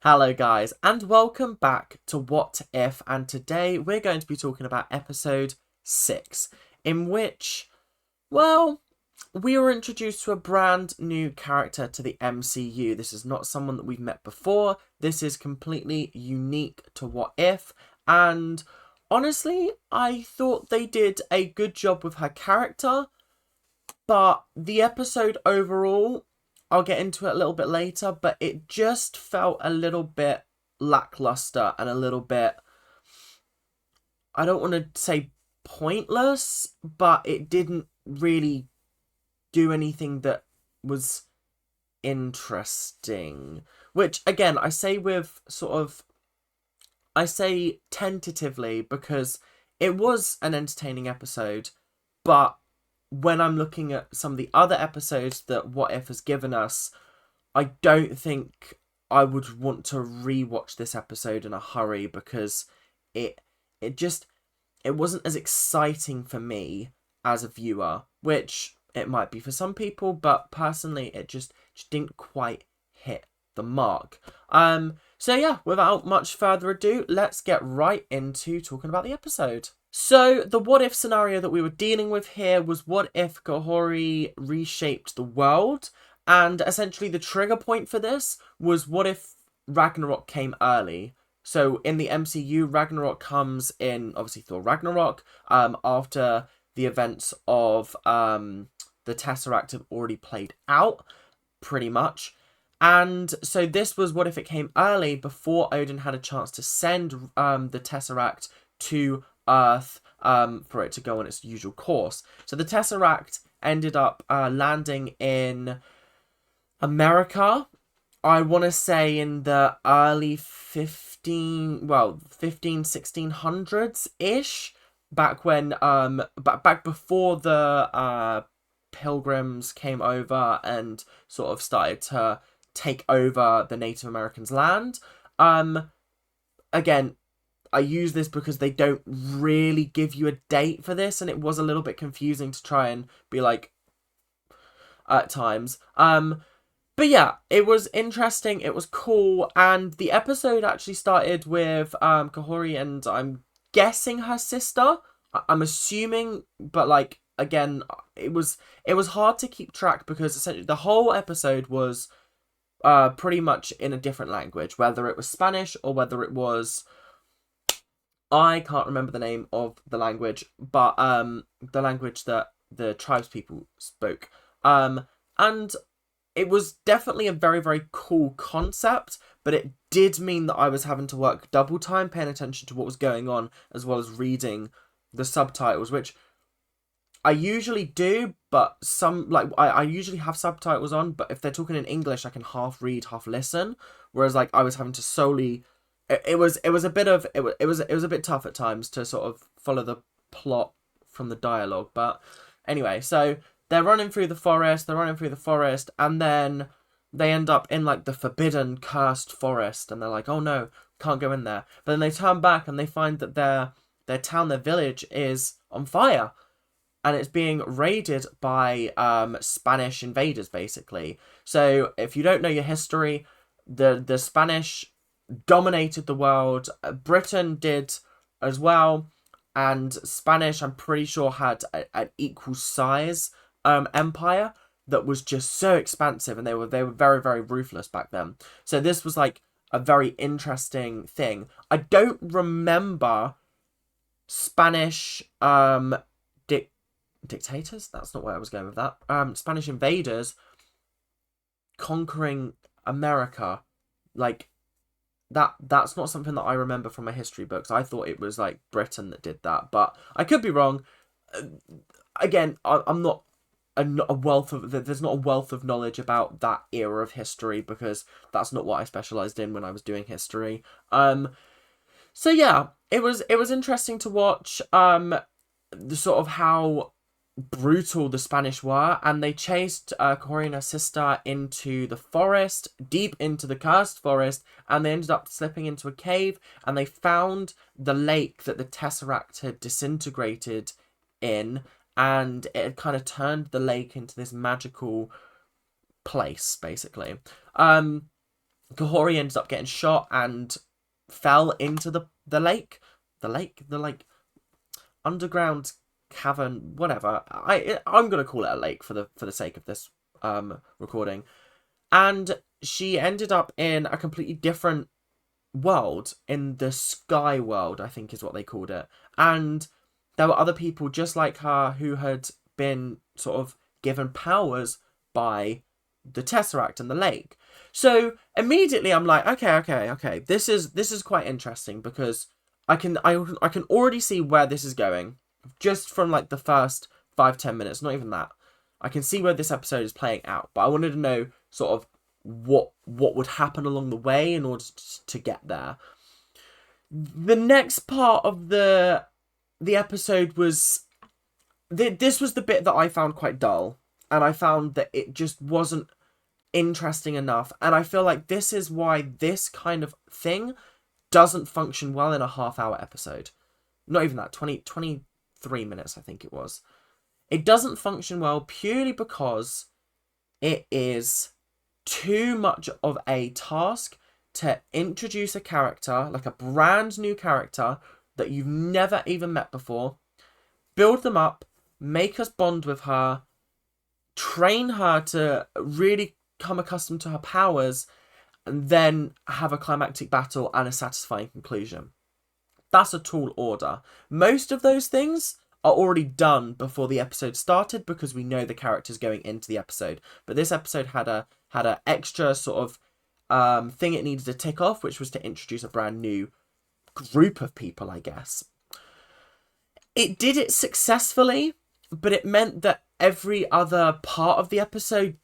Hello guys, and welcome back to What If, and today we're going to be talking about episode 6, in which, well, we were introduced to a brand new character to the MCU. This is not someone that we've met before, this is completely unique to What If, and honestly, I thought they did a good job with her character, but the episode overall, I'll get into it a little bit later, but it just felt a little bit lackluster and a little bit, I don't want to say pointless, but it didn't really do anything that was interesting. Which, again, I say with I say tentatively because it was an entertaining episode, but when I'm looking at some of the other episodes that What If has given us, I don't think I would want to rewatch this episode in a hurry because it it wasn't as exciting for me as a viewer, which it might be for some people, but personally it just didn't quite hit the mark. So yeah, without much further ado, let's get right into talking about the episode. So, the what if scenario that we were dealing with here was what if KAHHORI reshaped the world? And essentially the trigger point for this was what if Ragnarok came early? So, in the MCU, Ragnarok comes in, obviously, Thor Ragnarok, after the events of the Tesseract have already played out, pretty much. And so this was what if it came early before Odin had a chance to send the Tesseract to Earth for it to go on its usual course. So the Tesseract ended up landing in America, I want to say in the early 1600s-ish, back when, back before the Pilgrims came over and sort of started to take over the Native Americans' land. Again, I use this because they don't really give you a date for this, and it was a little bit confusing to try and be like at times. But yeah, it was interesting, it was cool, and the episode actually started with KAHHORI and I'm guessing her sister. I'm assuming, but like again, it was hard to keep track because essentially the whole episode was pretty much in a different language, whether it was Spanish or whether it was, I can't remember the name of the language, but the language that the tribes people spoke. And it was definitely a very, very cool concept, but it did mean that I was having to work double time paying attention to what was going on as well as reading the subtitles, which I usually do, but I usually have subtitles on, but if they're talking in English, I can half read, half listen, whereas like I was having to solely, it was a bit a bit tough at times to sort of follow the plot from the dialogue. But anyway, so they're running through the forest, and then they end up in like the forbidden, cursed forest, and they're like, oh no, can't go in there. But then they turn back and they find that their town, their village is on fire, and it's being raided by Spanish invaders, basically. So if you don't know your history, the Spanish dominated the world. Britain did as well, and Spanish, I'm pretty sure, had an equal size empire that was just so expansive, and they were very, very ruthless back then. So this was like a very interesting thing. I don't remember Spanish dictators, that's not where I was going with that, Spanish invaders conquering America. Like that's not something that I remember from my history books. I thought it was like Britain that did that, but I could be wrong. Again, I'm not a wealth of, there's not a wealth of knowledge about that era of history because that's not what I specialized in when I was doing history. So yeah, it was interesting to watch the sort of how brutal the Spanish were, and they chased KAHHORI and her sister into the forest, deep into the cursed forest, and they ended up slipping into a cave, and they found the lake that the Tesseract had disintegrated in, and it had kind of turned the lake into this magical place, basically. KAHHORI ended up getting shot and fell into the lake. The like underground cavern, whatever. I'm gonna call it a lake for the sake of this recording. And she ended up in a completely different world, in the sky world, I think is what they called it. And there were other people just like her who had been sort of given powers by the Tesseract and the lake. So immediately I'm like, okay. This is quite interesting, because I can already see where this is going just from like the first 5-10 minutes, not even that. I can see where this episode is playing out, but I wanted to know sort of what would happen along the way in order to get there. The next part of the episode was this was the bit that I found quite dull, and I found that it just wasn't interesting enough, and I feel like this is why this kind of thing doesn't function well in a half-hour episode. Not even that, 23 minutes I think it was. It doesn't function well purely because it is too much of a task to introduce a character, like a brand new character that you've never even met before, build them up, make us bond with her, train her to really come accustomed to her powers, and then have a climactic battle and a satisfying conclusion. That's a tall order. Most of those things are already done before the episode started, because we know the characters going into the episode. But this episode had a extra sort of thing it needed to tick off, which was to introduce a brand new group of people, I guess. It did it successfully, but it meant that every other part of the episode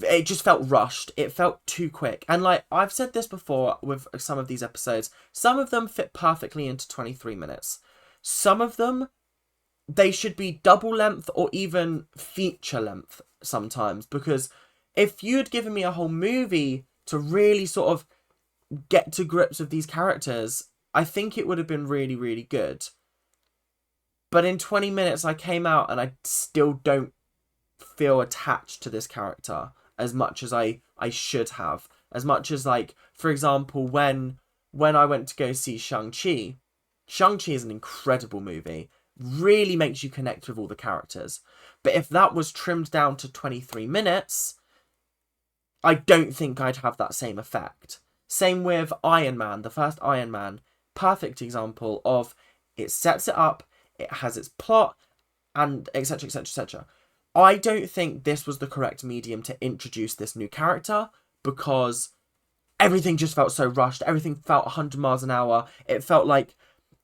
it just felt rushed. It felt too quick. And like I've said this before with some of these episodes, some of them fit perfectly into 23 minutes. Some of them, they should be double length or even feature length sometimes, because if you had given me a whole movie to really sort of get to grips with these characters, I think it would have been really, really good. But in 20 minutes I came out and I still don't feel attached to this character as much as I should have. As much as, like, for example, when I went to go see Shang-Chi is an incredible movie. Really makes you connect with all the characters. But if that was trimmed down to 23 minutes, I don't think I'd have that same effect. Same with Iron Man, the first Iron Man. Perfect example of it sets it up, it has its plot, and etc, etc, etc. I don't think this was the correct medium to introduce this new character, because everything just felt so rushed. Everything felt 100 miles an hour. It felt like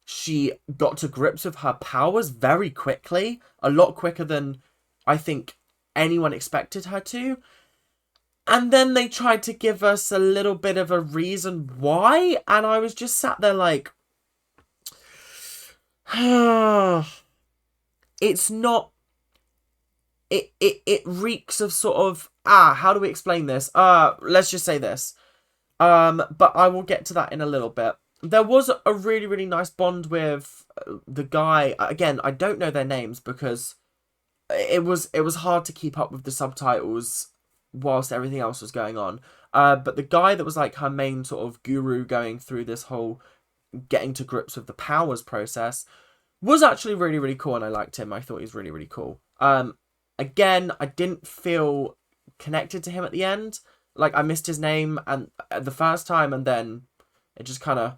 she got to grips with her powers very quickly. A lot quicker than I think anyone expected her to. And then they tried to give us a little bit of a reason why. And I was just sat there like... it's not... It reeks of sort of... how do we explain this? Let's just say this. But I will get to that in a little bit. There was a really, really nice bond with the guy. Again, I don't know their names because it was hard to keep up with the subtitles whilst everything else was going on. But the guy that was like her main sort of guru going through this whole getting to grips with the powers process was actually really, really cool, and I liked him. I thought he was really, really cool. Again, I didn't feel connected to him at the end. Like, I missed his name and the first time, and then it just kind of...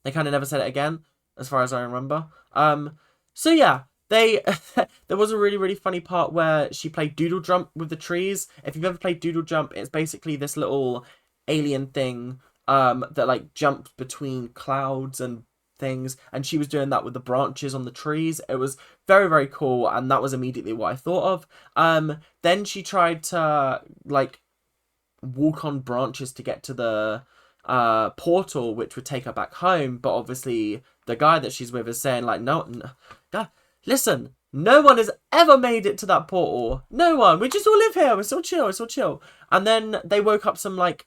They kind of never said it again, as far as I remember. So yeah, there was a really, really funny part where she played Doodle Jump with the trees. If you've ever played Doodle Jump, it's basically this little alien thing that like jumps between clouds and things, and she was doing that with the branches on the trees. It was very, very cool, and that was immediately what I thought of. Then she tried to like walk on branches to get to the portal, which would take her back home, but obviously the guy that she's with is saying like, no, listen, no one has ever made it to that portal. No one. We just all live here. We're still chill. We're still chill. And then they woke up some like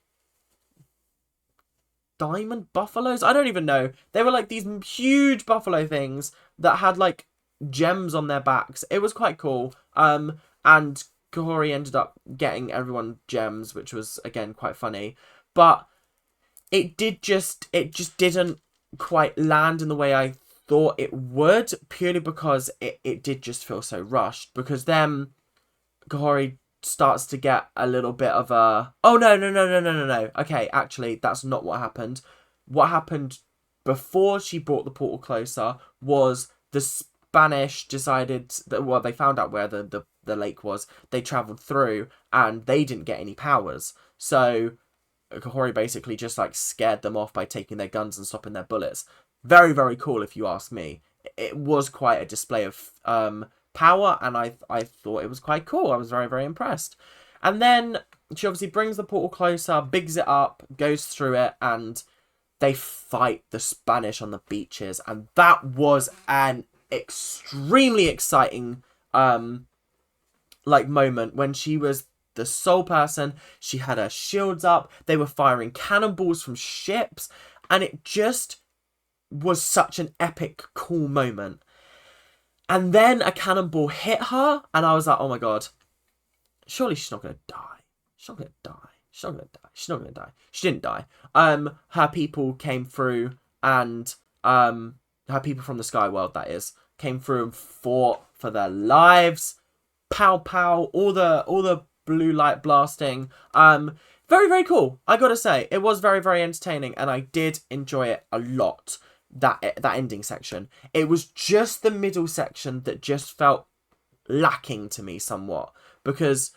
diamond buffaloes. I don't even know. They were like these huge buffalo things that had like gems on their backs. It was quite cool. And Kahori ended up getting everyone gems, which was, again, quite funny. But it just didn't quite land in the way I thought it would, purely because it did just feel so rushed. Because then Kahori starts to get a little bit of a... Oh, no. Okay, actually, that's not what happened. What happened before she brought the portal closer was the Spanish decided that, well, they found out where the lake was. They travelled through and they didn't get any powers. So Kahori basically just like scared them off by taking their guns and stopping their bullets. Very, very cool if you ask me. It was quite a display of power, and I thought it was quite cool. I was very, very impressed. And then she obviously brings the portal closer, bigs it up, goes through it, and they fight the Spanish on the beaches. And that was an extremely exciting like moment when she was the sole person. She had her shields up. They were firing cannonballs from ships, and it just was such an epic, cool moment. And then a cannonball hit her, and I was like, oh my god, surely she's not going to die. She's not going to die. She's not going to die. She's not going to die. She didn't die. Her people came through, and her people from the Sky World, that is, came through and fought for their lives. Pow pow, all the blue light blasting. Very, very cool. I gotta say, it was very, very entertaining, and I did enjoy it a lot. That ending section. It was just the middle section that just felt lacking to me somewhat, because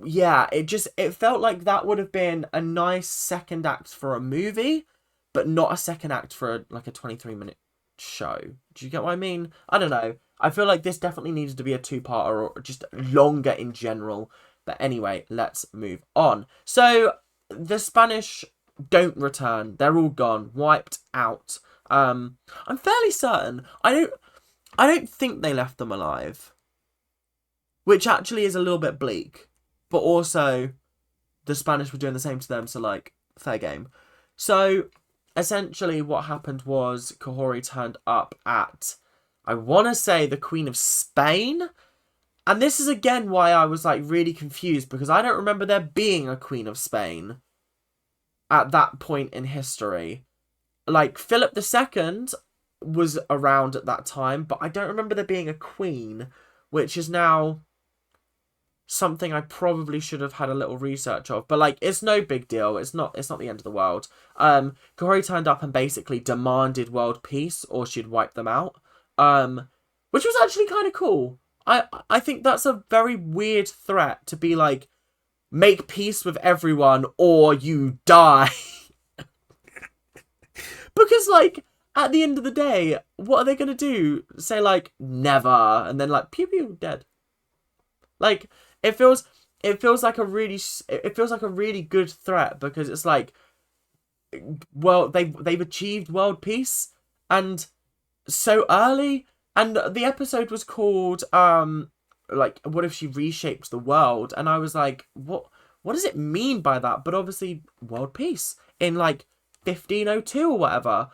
yeah, it felt like that would have been a nice second act for a movie, but not a second act for a 23-minute show. Do you get what I mean? I don't know. I feel like this definitely needed to be a two-parter, or just longer in general. But anyway, let's move on. So the Spanish don't return. They're all gone, wiped out. I'm fairly certain. I don't think they left them alive, which actually is a little bit bleak. But also, the Spanish were doing the same to them, so like, fair game. So essentially, what happened was KAHHORI turned up at, I want to say, the Queen of Spain. And this is again why I was like really confused, because I don't remember there being a Queen of Spain at that point in history. Like, Philip II was around at that time, but I don't remember there being a queen, which is now something I probably should have had a little research of. But like, it's no big deal. It's not the end of the world. KAHHORI turned up and basically demanded world peace, or she'd wipe them out. Which was actually kind of cool. I think that's a very weird threat, to be like, make peace with everyone or you die. Because, like, at the end of the day, what are they going to do? Say, like, never, and then, like, pew pew, dead. Like, it feels like a really good threat, because it's like, well, they've achieved world peace, and so early, and the episode was called, like, what if she reshapes the world? And I was like, what does it mean by that? But obviously, world peace in, like, 1502 or whatever.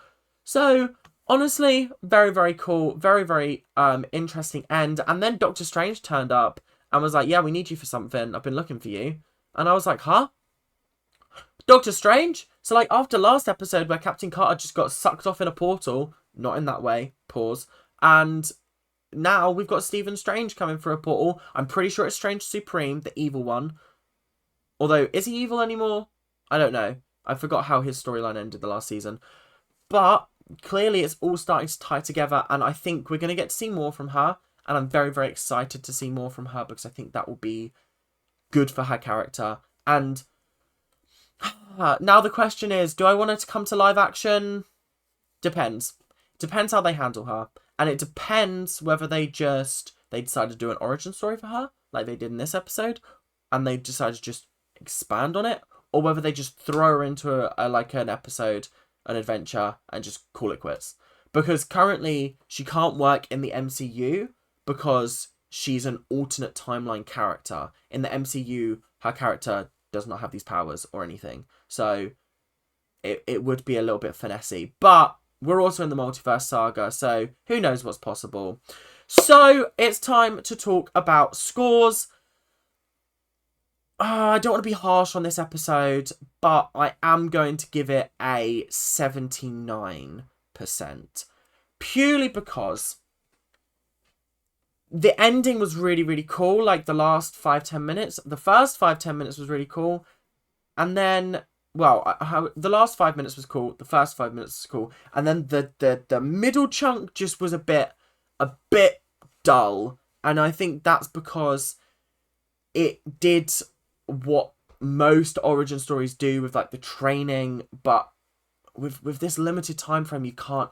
So, honestly, very, very cool. Very, very interesting end. And then Doctor Strange turned up and was like, yeah, we need you for something. I've been looking for you. And I was like, huh? Doctor Strange? So, like, after last episode where Captain Carter just got sucked off in a portal, not in that way, pause, and now we've got Stephen Strange coming through a portal. I'm pretty sure it's Strange Supreme, the evil one. Although, is he evil anymore? I don't know. I forgot how his storyline ended the last season. But clearly it's all starting to tie together, and I think we're going to get to see more from her. And I'm very, very excited to see more from her, because I think that will be good for her character. And now the question is, do I want her to come to live action? Depends. Depends how they handle her. And it depends whether they decide to do an origin story for her, like they did in this episode, and they decide to just expand on it, or whether they just throw her into an episode, an adventure, and just call it quits. Because currently, she can't work in the MCU because she's an alternate timeline character. In the MCU, her character does not have these powers or anything. So, it would be a little bit finessey. But we're also in the multiverse saga, so who knows what's possible. So, it's time to talk about scores. I don't want to be harsh on this episode, but I am going to give it a 79%. Purely because the ending was really, really cool. Like, the last 5-10 minutes. The first 5-10 minutes was really cool. And then, well, the last 5 minutes was cool. The first 5 minutes was cool. And then the middle chunk just was a bit dull. And I think that's because it did what most origin stories do with, like, the training, but with this limited time frame, you can't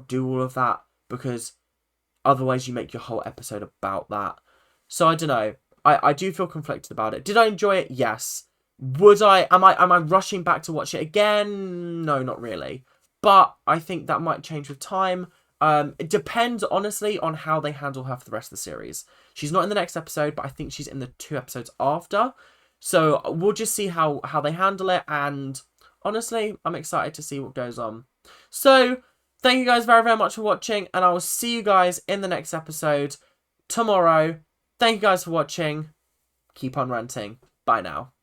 do all of that, because otherwise you make your whole episode about that. So I don't know. I do feel conflicted about it. Did I enjoy it? Yes. Am I rushing back to watch it again? No, not really. But I think that might change with time. It depends, honestly, on how they handle her for the rest of the series. She's not in the next episode, but I think she's in the 2 episodes after. So we'll just see how they handle it. And honestly, I'm excited to see what goes on. So thank you guys very, very much for watching. And I will see you guys in the next episode tomorrow. Thank you guys for watching. Keep on ranting. Bye now.